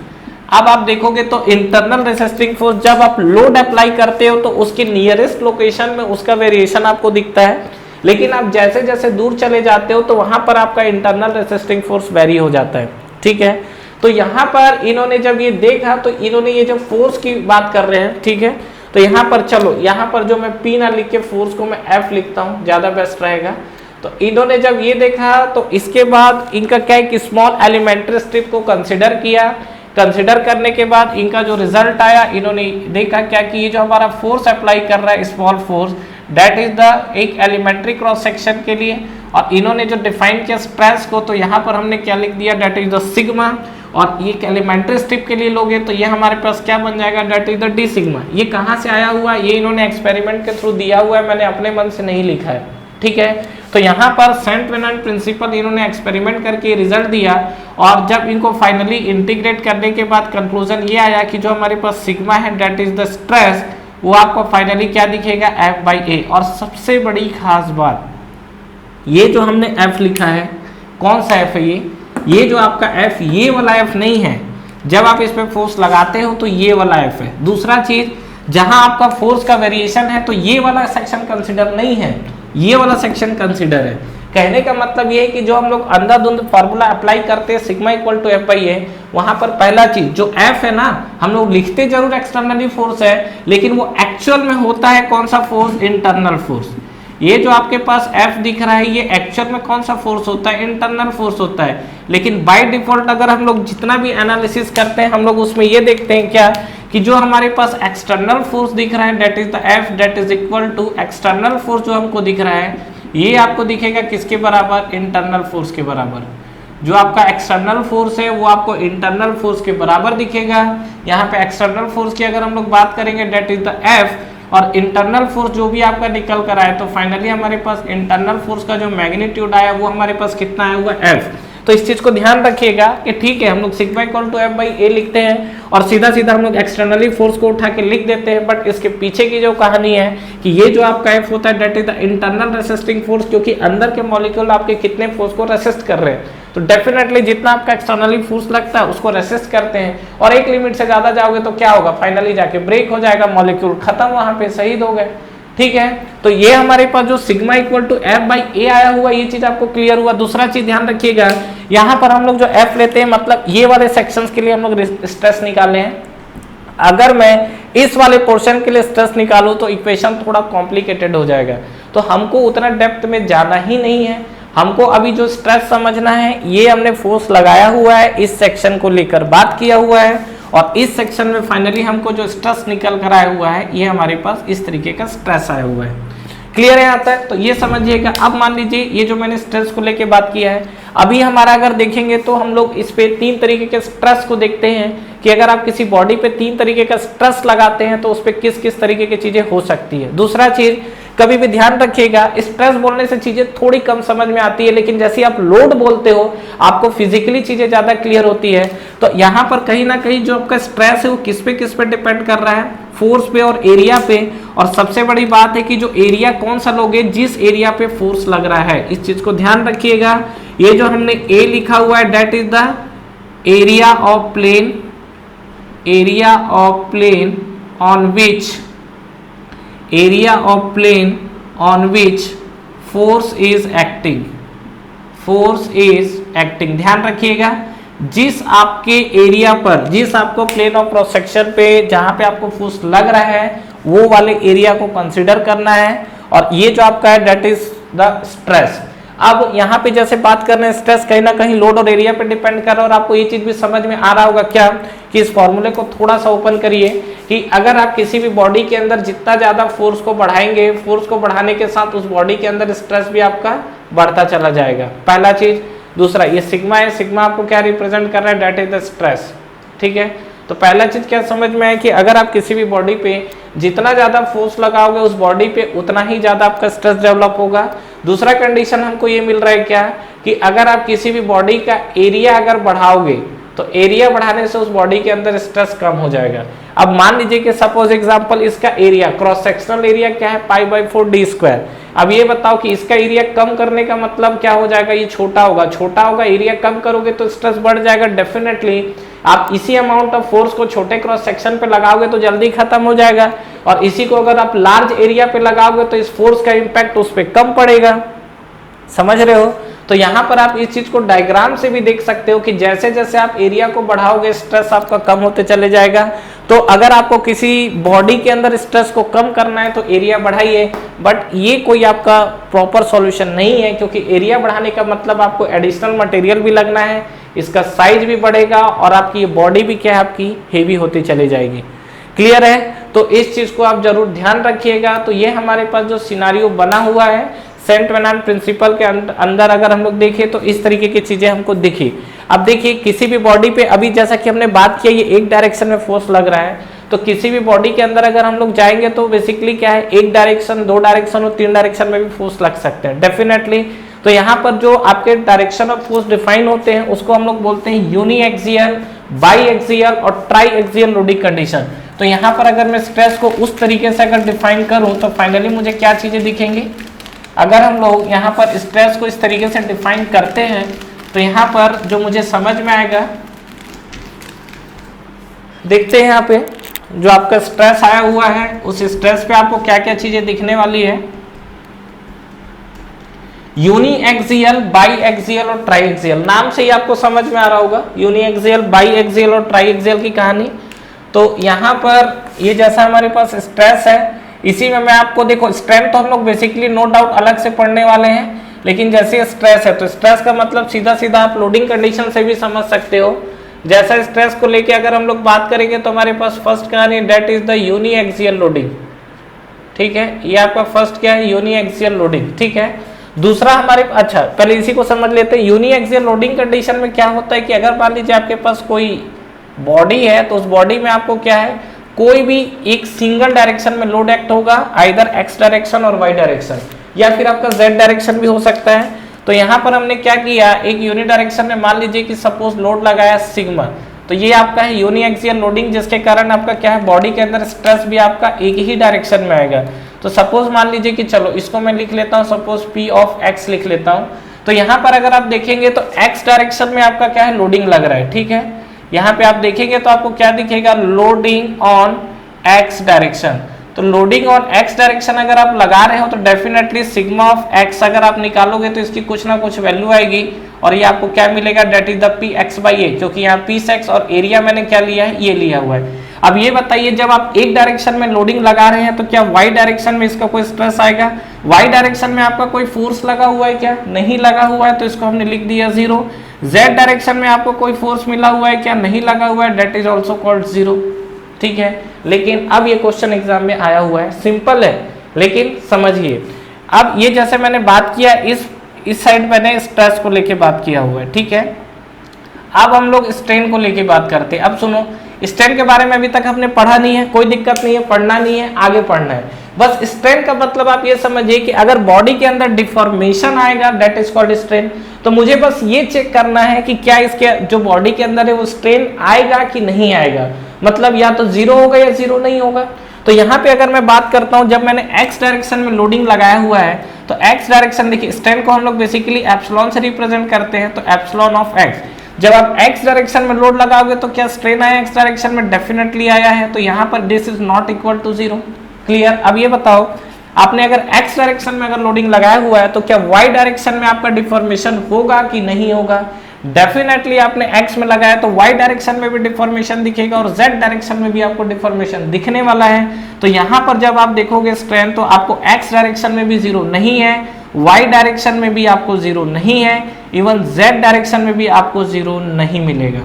S1: अब आप देखोगे तो इंटरनल रेसिस्टिंग फोर्स जब आप लोड अप्लाई करते हो तो उसके नियरेस्ट लोकेशन में उसका वेरिएशन आपको दिखता है, लेकिन आप जैसे जैसे दूर चले जाते हो तो वहां पर आपका इंटरनल रेसिस्टिंग फोर्स वेरी हो जाता है, ठीक है। तो यहाँ पर इन्होंने जब ये देखा तो इन्होंने ये जो फोर्स की बात कर रहे हैं, ठीक है, तो यहाँ पर चलो, यहाँ पर जो मैं P ना लिख के फोर्स को मैं F लिखता हूँ, ज्यादा बेस्ट रहेगा। तो इन्होंने जब ये देखा तो इसके बाद इनका क्या है कि स्मॉल एलिमेंट्री स्ट्रिप को कंसिडर किया। कंसिडर करने के बाद इनका जो रिजल्ट आया, इन्होंने देखा क्या कि ये जो हमारा फोर्स अप्लाई कर रहा है small force, that is the एक एलिमेंट्री क्रॉस सेक्शन के लिए। और इन्होंने जो डिफाइन किया स्ट्रेस को, तो यहाँ पर हमने क्या लिख दिया, दैट इज द सिग्मा। और ये एलिमेंट्री स्ट्रिप के लिए लोगे तो ये हमारे पास क्या बन जाएगा, that is the D sigma. ये कहाँ से आया हुआ है, ये इन्होंने एक्सपेरिमेंट के थ्रू दिया हुआ है, मैंने अपने मन से नहीं लिखा है, ठीक है। तो यहाँ पर सेंट वेनन प्रिंसिपल इन्होंने एक्सपेरिमेंट करके रिजल्ट दिया, और जब इनको फाइनली इंटीग्रेट करने के बाद कंक्लूजन ये आया कि जो हमारे पास सिग्मा है दैट इज द स्ट्रेस, वो आपको फाइनली क्या दिखेगा, F/A। और सबसे बड़ी खास बात, ये जो हमने F लिखा है, कौन सा F है ये जो आपका F, ये वाला F नहीं है। जब आप इस पे फोर्स लगाते हो तो ये वाला F है। दूसरा चीज, जहां आपका फोर्स का वेरिएशन है तो ये वाला सेक्शन कंसिडर नहीं है, ये वाला सेक्शन कंसिडर है। कहने का मतलब ये है कि जो हम लोग अंधाधुंध फार्मूला अप्लाई करते हैं सिग्मा इक्वल टू F/A, वहां पर पहला चीज जो F है ना, हम लोग लिखते जरूर एक्सटर्नली फोर्स है, लेकिन वो एक्चुअल में होता है कौन सा फोर्स, इंटरनल फोर्स। ये जो आपके पास F दिख रहा है, ये एक्चुअल में कौन सा फोर्स होता है, इंटरनल फोर्स होता है। लेकिन बाय डिफॉल्ट अगर हम लोग जितना भी एनालिसिस करते हैं, हम लोग उसमें ये देखते हैं क्या कि जो हमारे पास एक्सटर्नल फोर्स दिख रहा है that is the F, that is equal to external force जो हमको दिख रहा है, ये आपको दिखेगा किसके बराबर, इंटरनल फोर्स के बराबर। जो आपका एक्सटर्नल फोर्स है वो आपको इंटरनल फोर्स के बराबर दिखेगा। यहाँ पे एक्सटर्नल फोर्स की अगर हम लोग बात करेंगे दैट इज द F, और इंटरनल फोर्स जो भी आपका निकल कर आए, तो फाइनली हमारे पास इंटरनल फोर्स का जो मैग्नीट्यूड आया वो हमारे पास कितना आया हुआ, F। तो इस चीज को ध्यान रखिएगा कि ठीक है, हम लोग सिग्मा इक्वल टू F/A लिखते हैं और सीधा सीधा हम लोग एक्सटर्नली फोर्स को उठा के लिख देते हैं, बट इसके पीछे की जो कहानी है कि ये जो आपका F होता है that is the internal resisting force, क्योंकि अंदर के मॉलिक्यूल आपके कितने फोर्स को रेसिस्ट कर रहे हैं। तो डेफिनेटली जितना आपका एक्सटर्नली फोर्स लगता है उसको रेसिस्ट करते हैं, और एक लिमिट से ज्यादा जाओगे तो क्या होगा, फाइनली जाके ब्रेक हो जाएगा, मॉलिक्यूल खत्म, वहां पे शहीद हो गए, ठीक है। तो ये हमारे पास जो सिग्मा इक्वल टू F/A आया हुआ, ये चीज आपको क्लियर हुआ। दूसरा चीज ध्यान रखिएगा, यहाँ पर हम लोग जो F लेते हैं, मतलब ये वाले सेक्शंस के लिए हम लोग स्ट्रेस निकाले हैं। अगर मैं इस वाले पोर्शन के लिए स्ट्रेस निकालूं तो इक्वेशन थोड़ा कॉम्प्लिकेटेड हो जाएगा, तो हमको उतना डेप्थ में जाना ही नहीं है। हमको अभी जो स्ट्रेस समझना है, ये हमने फोर्स लगाया हुआ है, इस सेक्शन को लेकर बात किया हुआ है, और इस सेक्शन में फाइनली हमको जो स्ट्रेस निकल कर आया हुआ है, ये हमारे पास इस तरीके का स्ट्रेस आया हुआ है। क्लियर है यहाँ तक? तो ये समझिएगा। अब मान लीजिए ये जो मैंने स्ट्रेस को लेके बात किया है, अभी हमारा अगर देखेंगे तो हम लोग इस पे 3 तरीके के स्ट्रेस को देखते हैं कि अगर आप किसी बॉडी पे 3 तरीके का स्ट्रेस लगाते हैं तो उस पे किस किस तरीके की चीजें हो सकती है। दूसरा चीज, कभी भी ध्यान रखिएगा, स्ट्रेस बोलने से चीजें थोड़ी कम समझ में आती है, लेकिन जैसे आप लोड बोलते हो आपको फिजिकली चीजें ज्यादा क्लियर होती है। तो यहाँ पर कहीं ना कहीं जो आपका स्ट्रेस है वो किस पे डिपेंड कर रहा है, फोर्स पे और एरिया पे। और सबसे बड़ी बात है कि जो एरिया कौन सा लोगे, जिस एरिया पे फोर्स लग रहा है, इस चीज को ध्यान रखिएगा। ये जो हमने ए लिखा हुआ है that is the area of plane, area of plane on which, area of plane on which force is acting, force is acting. ध्यान रखिएगा, जिस आपके एरिया पर, जिस आपको प्लेन ऑफ क्रॉस सेक्शन पे जहां पे आपको फोर्स लग रहा है, वो वाले एरिया को कंसीडर करना है। और ये जो आपका है दैट इज द स्ट्रेस। अब यहाँ पे जैसे बात कर रहे हैं, स्ट्रेस कहीं ना कहीं लोड और एरिया पे डिपेंड कर रहा है। और आपको ये चीज भी समझ में आ रहा होगा क्या कि इस फॉर्मूले को थोड़ा सा ओपन करिए कि अगर आप किसी भी बॉडी के अंदर जितना ज्यादा फोर्स को बढ़ाएंगे, फोर्स को बढ़ाने के साथ उस बॉडी के अंदर स्ट्रेस भी आपका बढ़ता चला जाएगा, पहला चीज। दूसरा, ये सिग्मा है, सिग्मा आपको क्या रिप्रेजेंट कर रहा है, दैट इज द स्ट्रेस, ठीक है। तो पहला चीज क्या समझ में है कि अगर आप किसी भी बॉडी पे जितना ज्यादा फोर्स लगाओगे उस बॉडी पे उतना ही ज्यादा आपका स्ट्रेस डेवलप होगा। दूसरा कंडीशन हमको ये मिल रहा है क्या कि अगर आप किसी भी बॉडी का एरिया अगर बढ़ाओगे तो एरिया बढ़ाने से उस बॉडी के अंदर स्ट्रेस कम हो जाएगा। अब मान लीजिए कि सपोज एग्जांपल इसका एरिया, क्रॉस सेक्शनल एरिया क्या है, π/4d²। अब ये बताओ कि इसका एरिया कम करने का मतलब क्या हो जाएगा, ये छोटा होगा, छोटा होगा, एरिया कम करोगे तो स्ट्रेस बढ़ जाएगा डेफिनेटली। आप इसी अमाउंट ऑफ फोर्स को छोटे क्रॉस सेक्शन पे लगाओगे तो जल्दी खत्म हो जाएगा, और इसी को अगर आप लार्ज एरिया पे लगाओगे तो इस फोर्स का इंपैक्ट उस पर कम पड़ेगा। समझ रहे हो? तो यहाँ पर आप इस चीज को डायग्राम से भी देख सकते हो कि जैसे जैसे आप एरिया को बढ़ाओगे स्ट्रेस आपका कम होते चले जाएगा। तो अगर आपको किसी बॉडी के अंदर स्ट्रेस को कम करना है तो एरिया बढ़ाइए, बट ये कोई आपका प्रॉपर सॉल्यूशन नहीं है, क्योंकि एरिया बढ़ाने का मतलब आपको एडिशनल मटेरियल भी लगना है, इसका साइज भी बढ़ेगा और आपकी बॉडी भी क्या है आपकी हेवी होती चली जाएगी। क्लियर है? तो इस चीज को आप जरूर ध्यान रखिएगा। तो ये हमारे पास जो सिनारियो बना हुआ है सेंट वेनांट प्रिंसिपल के अंदर अगर हम लोग देखें तो इस तरीके की चीजें हमको दिखी। अब देखिए किसी भी बॉडी पे अभी जैसा कि हमने बात किया ये एक डायरेक्शन में फोर्स लग रहा है, तो किसी भी बॉडी के अंदर अगर हम लोग जाएंगे तो बेसिकली क्या है एक डायरेक्शन, दो डायरेक्शन और तीन डायरेक्शन में भी फोर्स लग सकते हैं डेफिनेटली। तो यहाँ पर जो आपके डायरेक्शन ऑफ फोर्स डिफाइन होते हैं उसको हम लोग बोलते हैं यूनी एक्सियल, बाई एक्सियल और ट्राई एक्सियल लोडिंग कंडीशन। तो यहाँ पर अगर मैं स्ट्रेस को उस तरीके से अगर डिफाइन करूँ तो फाइनली मुझे क्या चीजें दिखेंगी। अगर हम लोग यहाँ पर स्ट्रेस को इस तरीके से डिफाइन करते हैं तो यहाँ पर जो मुझे समझ में आएगा, देखते हैं यहाँ पे जो आपका स्ट्रेस आया हुआ है उस स्ट्रेस पे आपको क्या क्या चीजें दिखने वाली है। यूनी एक्सियल, बाई एक्सियल और ट्राई एक्सियल, नाम से ही आपको समझ में आ रहा होगा यूनी एक्सियल, बाई एक्सियल और ट्राई एक्सियल की कहानी। तो यहाँ पर ये जैसा हमारे पास स्ट्रेस है इसी में मैं आपको देखो स्ट्रेंथ तो हम लोग बेसिकली नो डाउट अलग से पढ़ने वाले हैं, लेकिन जैसे स्ट्रेस है तो स्ट्रेस का मतलब सीधा सीधा आप लोडिंग कंडीशन से भी समझ सकते हो। जैसा स्ट्रेस को लेके अगर हम लोग बात करेंगे तो हमारे पास फर्स्ट कहानी that is the uniaxial loading. ठीक है, ये आपका फर्स्ट क्या है यूनी एक्सियल लोडिंग। ठीक है, दूसरा हमारे अच्छा पहले इसी को समझ लेते हैं। यूनी एक्सियल लोडिंग कंडीशन में क्या होता है कि अगर मान लीजिए आपके पास कोई बॉडी है तो उस बॉडी में आपको क्या है कोई भी एक सिंगल डायरेक्शन में लोड एक्ट होगा, आइदर एक्स डायरेक्शन और वाई डायरेक्शन, या फिर आपका जेड डायरेक्शन भी हो सकता है। तो यहाँ पर हमने क्या किया एक यूनी डायरेक्शन में मान लीजिए कि सपोज लोड लगाया सिग्मा, तो ये आपका है यूनी एक्सियल लोडिंग, जिसके कारण आपका क्या है बॉडी के अंदर स्ट्रेस भी आपका एक ही डायरेक्शन में आएगा। तो सपोज मान लीजिए कि चलो इसको मैं लिख लेता हूँ, सपोज पी ऑफ एक्स लिख लेता हूँ। तो यहाँ पर अगर आप देखेंगे तो एक्स डायरेक्शन में आपका क्या है लोडिंग लग रहा है। ठीक है, यहाँ पे आप देखेंगे तो आपको क्या दिखेगा लोडिंग ऑन एक्स डायरेक्शन। तो लोडिंग ऑन एक्स डायरेक्शन अगर आप लगा रहे हो तो डेफिनेटली सिग्मा ऑफ एक्स अगर आप निकालोगे तो इसकी कुछ ना कुछ वैल्यू आएगी और ये आपको क्या मिलेगा that is the P X by A, क्योंकि यहाँ पी एक्स और एरिया मैंने क्या लिया है ये लिया हुआ है। अब ये बताइए जब आप एक डायरेक्शन में लोडिंग लगा रहे हैं तो क्या वाई डायरेक्शन में इसका कोई स्ट्रेस आएगा? वाई डायरेक्शन में आपका कोई फोर्स लगा हुआ है क्या? नहीं लगा हुआ है, तो इसको हमने लिख दिया जीरो। जेड डायरेक्शन में आपको कोई फोर्स मिला हुआ है क्या? नहीं लगा हुआ है, that is also called zero. ठीक है, लेकिन अब ये क्वेश्चन एग्जाम में आया हुआ है, सिंपल है लेकिन समझिए। अब ये जैसे मैंने बात किया इस साइड मैंने स्ट्रेस को लेके बात किया हुआ है। ठीक है, अब हम लोग स्ट्रेन को लेके बात करते हैं। अब सुनो, स्ट्रेन के बारे में अभी तक हमने पढ़ा नहीं है, कोई दिक्कत नहीं है, पढ़ना नहीं है, आगे पढ़ना है। बस स्ट्रेन का मतलब आप ये समझिए कि अगर बॉडी के अंदर डिफॉर्मेशन आएगा दैट इज कॉल्ड स्ट्रेन। तो मुझे बस ये चेक करना है कि क्या इसके जो बॉडी के अंदर है वो स्ट्रेन आएगा कि नहीं आएगा, मतलब या तो जीरो होगा या जीरो नहीं होगा। तो यहाँ पे अगर मैं बात करता हूँ जब मैंने एक्स डायरेक्शन में लोडिंग लगाया हुआ है तो एक्स डायरेक्शन देखिए स्ट्रेन को हम लोग बेसिकली एप्सिलॉन से रिप्रेजेंट करते हैं, तो एप्सिलॉन ऑफ एक्स। जब आप एक्स डायरेक्शन में लोड लगाओगे तो क्या स्ट्रेन आया एक्स डायरेक्शन में? डेफिनेटली आया है, तो यहाँ पर this is not equal to zero. Clear? अब ये बताओ आपने अगर एक्स डायरेक्शन में अगर लोडिंग लगाया हुआ है तो क्या वाई डायरेक्शन में आपका डिफॉर्मेशन होगा कि नहीं होगा? डेफिनेटली आपने एक्स में लगाया तो वाई डायरेक्शन में भी डिफॉर्मेशन दिखेगा और जेड डायरेक्शन में भी आपको डिफॉर्मेशन दिखने वाला है। तो यहाँ पर जब आप देखोगे स्ट्रेन तो आपको एक्स डायरेक्शन में भी जीरो नहीं है, वाई डायरेक्शन में भी आपको जीरो नहीं है, इवन जेड डायरेक्शन में भी आपको जीरो नहीं मिलेगा।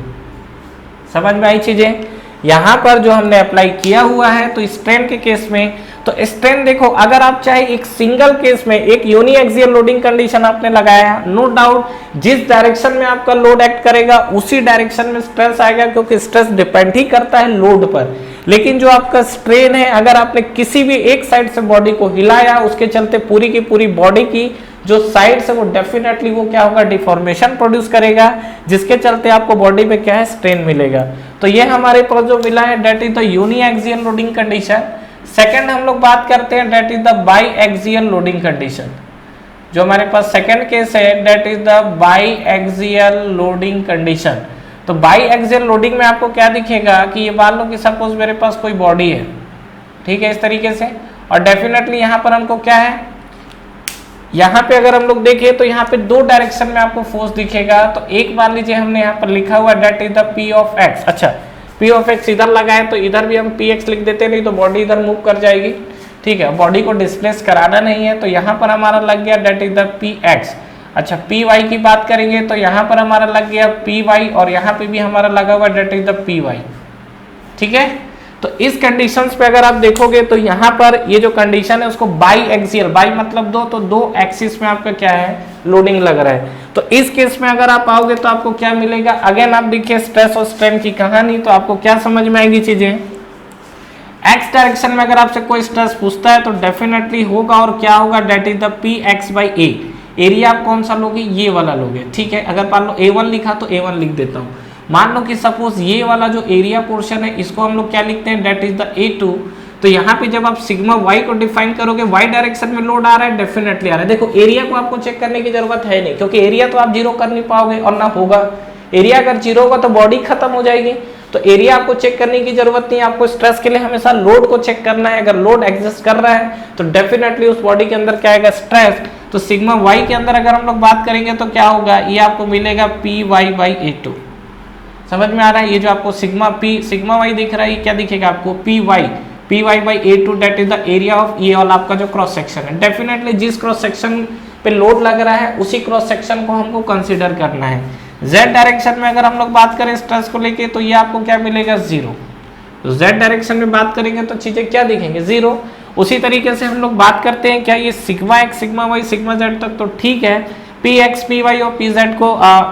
S1: समझ में आई चीजें? यहाँ पर जो हमने अप्लाई किया हुआ है तो स्ट्रेन के केस में तो स्ट्रेन देखो अगर आप चाहे एक सिंगल केस में एक यूनी एक्सियल लोडिंग कंडीशन आपने लगाया, नो डाउट जिस डायरेक्शन में आपका लोड एक्ट करेगा उसी डायरेक्शन में स्ट्रेस आएगा, क्योंकि स्ट्रेस डिपेंड ही करता है लोड पर। लेकिन जो आपका स्ट्रेन है अगर आपने किसी भी एक साइड से बॉडी को हिलाया उसके चलते पूरी की पूरी बॉडी की जो साइड है वो डेफिनेटली वो क्या होगा डिफॉर्मेशन प्रोड्यूस करेगा, जिसके चलते आपको बॉडी पे क्या है स्ट्रेन मिलेगा। तो ये हमारे पास जो मिला है that is the uniaxial loading condition. Second हम लोग बात करते हैं that is the biaxial loading condition. जो हमारे पास सेकंड केस है that is the biaxial loading condition. तो बाई एक्सियल लोडिंग में आपको क्या दिखेगा कि ये मान लो कि सपोज मेरे पास कोई बॉडी है, ठीक है, इस तरीके से, और डेफिनेटली यहाँ पर हमको क्या है यहाँ पे अगर हम लोग देखें तो यहाँ पे दो डायरेक्शन में आपको फोर्स दिखेगा। तो एक मान लीजिए हमने यहाँ पर लिखा हुआ that is the P of x. अच्छा, पी ऑफ एक्स इधर लगा है तो इधर भी हम पी एक्स लिख देते, नहीं तो बॉडी इधर मूव कर जाएगी। ठीक है, बॉडी को डिस्प्लेस कराना नहीं है, तो यहाँ पर हमारा लग गया that is the P x. अच्छा, पी वाई की बात करेंगे तो यहाँ पर हमारा लग गया पी वाई, और यहाँ पे भी हमारा लगा हुआ that is the P Y. ठीक है, तो इस कंडीशंस पे अगर आप देखोगे तो यहाँ पर ये जो कंडीशन है उसको बाई एक्सियल, बाई मतलब दो, तो दो एक्सिस में आपका क्या है, लोडिंग लग रहा है। तो इस केस में अगर आप आओगे तो आपको क्या मिलेगा, अगेन आप देखिए स्ट्रेस और स्ट्रेन की कहानी, तो आपको क्या समझ में आएगी चीजें। एक्स डायरेक्शन में अगर आपसे कोई स्ट्रेस पूछता है तो डेफिनेटली होगा, और क्या होगा, that is the P X by A. Area आप कौन सा लोगे, ये वाला लोगे। ठीक है, अगर मान लो A1 लिखा तो A1 लिख देता हूँ। मान लो कि सपोज ये वाला जो एरिया पोर्शन है इसको हम लोग क्या लिखते हैं, दैट इज द A2। तो यहाँ पे जब आप सिग्मा वाई को डिफाइन करोगे, वाई डायरेक्शन में लोड आ रहा है, डेफिनेटली आ रहा है। देखो एरिया को आपको चेक करने की जरूरत है नहीं, क्योंकि एरिया तो आप जीरो कर नहीं पाओगे और ना होगा। एरिया अगर जीरो होगा तो बॉडी खत्म हो जाएगी, तो एरिया आपको चेक करने की जरूरत नहीं है। आपको स्ट्रेस के लिए हमेशा लोड को चेक करना है। अगर लोड एग्जिस्ट कर रहा है तो डेफिनेटली उस बॉडी के अंदर क्या आएगा, स्ट्रेस। तो सिग्मा वाई के अंदर अगर हम लोग बात करेंगे तो क्या होगा, ये आपको मिलेगा पी वाई बाई A2। समझ में आ रहा है, ये जो आपको सिग्मा वाई दिख रहा है, ये क्या दिखेगा आपको, P Y by A2, that is the area of ये वाला आपका जो क्रॉस सेक्शन है। डेफिनेटली जिस क्रॉस सेक्शन पे लोड लग रहा है उसी क्रॉस सेक्शन को हमको कंसिडर करना है। Z डायरेक्शन में अगर हम लोग बात करें स्ट्रेस को लेके तो ये आपको क्या मिलेगा, जीरो। तो Z डायरेक्शन में बात करेंगे तो चीजें क्या दिखेंगे, जीरो। उसी तरीके से हम लोग बात करते हैं क्या, ये sigma X sigma Y sigma Z तक तो ठीक है। पी एक्स पी वाई और पी जेड को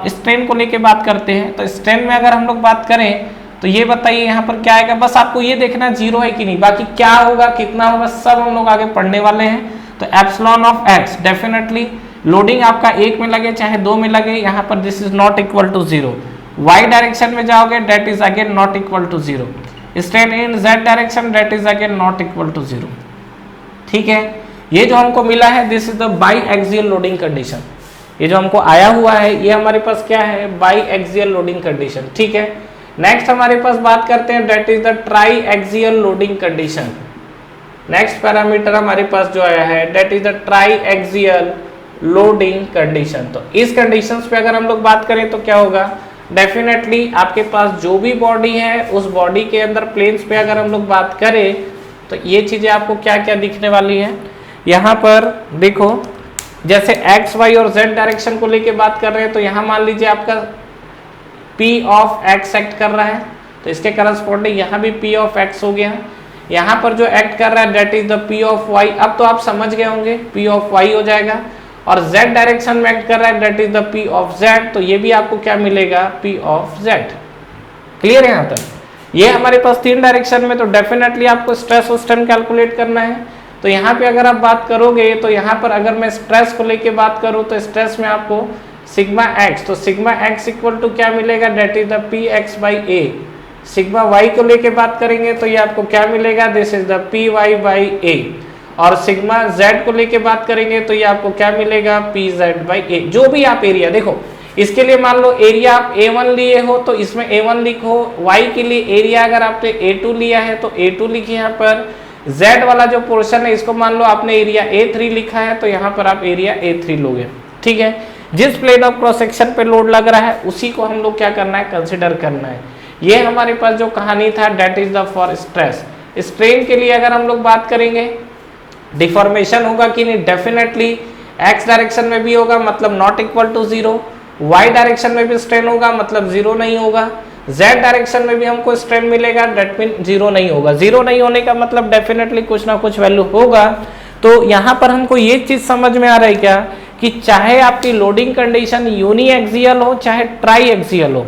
S1: स्ट्रेन को लेके बात करते हैं। तो स्ट्रेन में अगर हम लोग बात करें तो ये बताइए यहाँ पर क्या आएगा, बस आपको ये देखना जीरो है कि नहीं, बाकी क्या होगा कितना होगा सब हम लोग आगे पढ़ने वाले हैं। तो epsilon of x, definitely loading आपका एक में लगे चाहे दो में लगे, यहाँ पर this is not equal to zero. Y direction में जाओगे that is again not equal to zero. Strain in z direction that is again not equal to zero. ठीक है, ये जो हमको मिला है this is the biaxial loading condition. ये जो हमको आया हुआ है ये हमारे पास क्या है, बाई एक्सियल लोडिंग कंडीशन। ठीक है, नेक्स्ट हमारे पास बात करते हैं that is the try axial loading condition. Next parameter हमारे पास जो आया है that is the try axial loading condition. तो इस कंडीशंस पे अगर हम लोग बात करें तो क्या होगा, डेफिनेटली आपके पास जो भी बॉडी है उस बॉडी के अंदर प्लेन्स पे अगर हम लोग बात करें तो ये चीजें आपको क्या क्या दिखने वाली है। यहाँ पर देखो जैसे एक्स वाई और जेड डायरेक्शन को लेके बात कर रहे हैं तो यहाँ मान लीजिए आपका P ऑफ एक्स एक्ट कर रहा है, तो इसके करस्पॉन्डिंग यहाँ भी P ऑफ एक्स हो गया। यहाँ पर जो एक्ट कर रहा है that is the P of y. अब तो आप समझ गए होंगे P ऑफ वाई हो जाएगा। और Z डायरेक्शन में एक्ट कर रहा है that is the P of Z, तो ये भी आपको क्या मिलेगा, P ऑफ Z। क्लियर है यहाँ तक, ये हमारे पास तीन डायरेक्शन में। तो डेफिनेटली आपको स्ट्रेस और स्ट्रेन कैलकुलेट करना है। तो यहाँ पे अगर आप बात करोगे तो यहाँ पर अगर मैं स्ट्रेस को लेके बात करूँ तो स्ट्रेस में आपको सिग्मा एक्स, तो सिग्मा एक्स इक्वल टू क्या मिलेगा, that is the P X by A. Sigma Y को लेके बात करेंगे तो ये आपको क्या मिलेगा, this is the P Y by A. और सिग्मा जेड को लेके बात करेंगे तो ये आपको क्या मिलेगा, पी जेड बाई ए। जो भी आप एरिया देखो, इसके लिए मान लो एरिया आप A1 लिए हो तो इसमें A1 लिखो। Y के लिए एरिया अगर आपने A2 लिया है तो A2 लिखिए यहाँ पर। Z वाला जो पोर्शन है इसको मान लो आपने एरिया A3 लिखा है तो यहाँ पर आप एरिया A3 लोगे। ठीक है, जिस प्लेन ऑफ क्रॉस सेक्शन पे लोड लग रहा है उसी को हम लोग क्या करना है, कंसिडर करना है। ये हमारे पास जो कहानी था that is the for stress. Strain के लिए अगर हम लोग बात करेंगे डिफॉर्मेशन होगा कि नहीं, डेफिनेटली एक्स डायरेक्शन में भी होगा मतलब not equal to zero. Y direction में भी स्ट्रेन होगा मतलब जीरो नहीं होगा। जेड डायरेक्शन में भी हमको स्ट्रेन मिलेगा दैट मीन जीरो नहीं होगा। जीरो नहीं होने का मतलब डेफिनेटली कुछ ना कुछ वैल्यू होगा। तो यहाँ पर हमको ये चीज समझ में आ रहा है क्या कि चाहे आपकी लोडिंग कंडीशन यूनी एक्सियल हो चाहे ट्राई एक्सियल हो,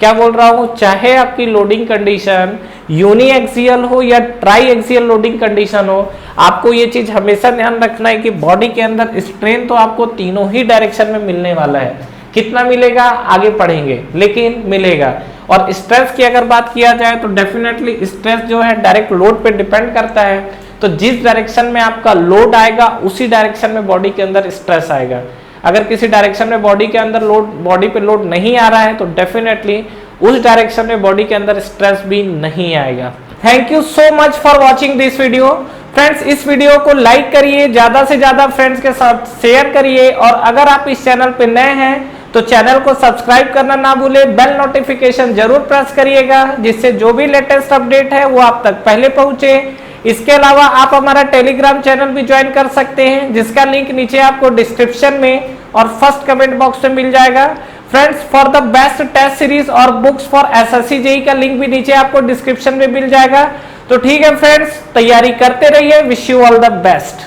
S1: क्या बोल रहा हूँ, चाहे आपकी लोडिंग कंडीशन यूनी एक्सियल हो या ट्राई एक्सियल लोडिंग कंडीशन हो, आपको ये चीज हमेशा ध्यान रखना है कि बॉडी के अंदर स्ट्रेन तो आपको तीनों ही डायरेक्शन में मिलने वाला है। कितना मिलेगा आगे पढ़ेंगे, लेकिन मिलेगा। और स्ट्रेस की अगर बात किया जाए तो डेफिनेटली स्ट्रेस जो है डायरेक्ट लोड पे डिपेंड करता है। तो जिस डायरेक्शन में आपका लोड आएगा उसी डायरेक्शन में बॉडी के अंदर स्ट्रेस आएगा। अगर किसी डायरेक्शन में बॉडी के अंदर लोड, बॉडी पे लोड नहीं आ रहा है तो डेफिनेटली उस डायरेक्शन में बॉडी के अंदर स्ट्रेस भी नहीं आएगा। Thank you so much for watching this video. Friends इस वीडियो को लाइक करिए, ज्यादा से ज्यादा फ्रेंड्स के साथ शेयर करिए और अगर आप इस चैनल पे नए हैं तो चैनल को सब्सक्राइब करना ना भूलें, बेल नोटिफिकेशन जरूर प्रेस करिएगा जिससे जो भी लेटेस्ट अपडेट है वो आप तक पहले पहुंचे। इसके अलावा आप हमारा टेलीग्राम चैनल भी ज्वाइन कर सकते हैं जिसका लिंक नीचे आपको डिस्क्रिप्शन में और फर्स्ट कमेंट बॉक्स में मिल जाएगा। Friends for the best test series और बुक्स फॉर एसएससी जेईई का लिंक भी नीचे आपको डिस्क्रिप्शन में मिल जाएगा। तो ठीक है फ्रेंड्स, तैयारी करते रहिए। Wish you all the best.